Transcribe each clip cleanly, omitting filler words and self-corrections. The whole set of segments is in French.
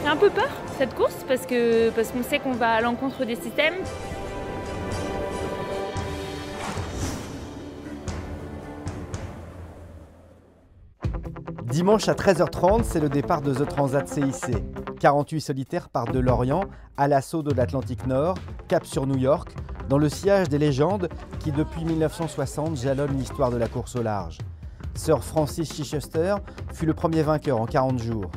fait un peu peur cette course parce qu'on sait qu'on va à l'encontre des systèmes. Dimanche à 13h30, c'est le départ de The Transat CIC. 48 solitaires partent de Lorient à l'assaut de l'Atlantique Nord, cap sur New York, dans le sillage des légendes qui, depuis 1960, jalonnent l'histoire de la course au large. Sir Francis Chichester fut le premier vainqueur en 40 jours.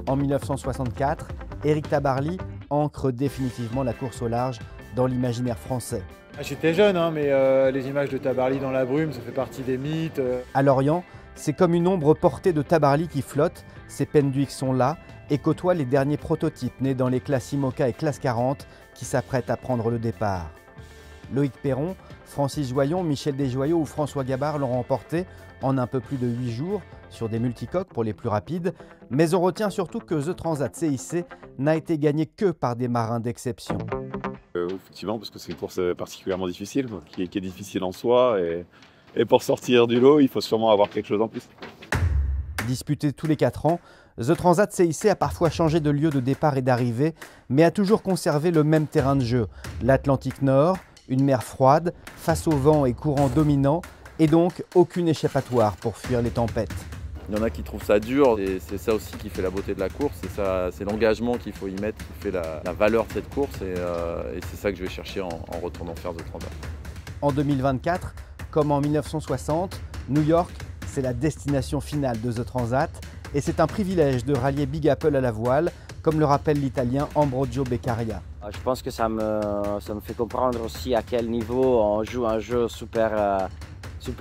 En 1964, Éric Tabarly ancre définitivement la course au large dans l'imaginaire français. J'étais jeune, mais les images de Tabarly dans la brume, ça fait partie des mythes. À Lorient, c'est comme une ombre portée de Tabarly qui flotte, ses Penduics sont là et côtoient les derniers prototypes nés dans les classes IMOCA et classe 40 qui s'apprêtent à prendre le départ. Loïc Perron, Francis Joyon, Michel Desjoyaux ou François Gabard l'ont remporté en un peu plus de 8 jours sur des multicoques pour les plus rapides, mais on retient surtout que The Transat CIC n'a été gagné que par des marins d'exception. Effectivement, parce que c'est une course particulièrement difficile, qui est difficile en soi, et pour sortir du lot, il faut sûrement avoir quelque chose en plus. Disputé tous les 4 ans, The Transat CIC a parfois changé de lieu de départ et d'arrivée, mais a toujours conservé le même terrain de jeu, l'Atlantique Nord, une mer froide, face au vent et courant dominant, et donc aucune échappatoire pour fuir les tempêtes. Il y en a qui trouvent ça dur, et c'est ça aussi qui fait la beauté de la course, c'est l'engagement qu'il faut y mettre qui fait la valeur de cette course, et c'est ça que je vais chercher en retournant faire The Transat. En 2024, comme en 1960, New York, c'est la destination finale de The Transat, et c'est un privilège de rallier Big Apple à la voile, comme le rappelle l'Italien Ambrogio Beccaria. Je pense que ça me fait comprendre aussi à quel niveau on joue un jeu super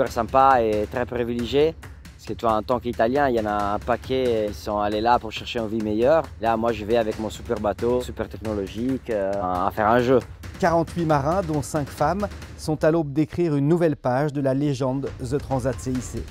sympa et très privilégié. Parce que toi, en tant qu'Italien, il y en a un paquet qui sont allés là pour chercher une vie meilleure. Là, moi, je vais avec mon super bateau, super technologique, à faire un jeu. 48 marins, dont 5 femmes, sont à l'aube d'écrire une nouvelle page de la légende The Transat CIC.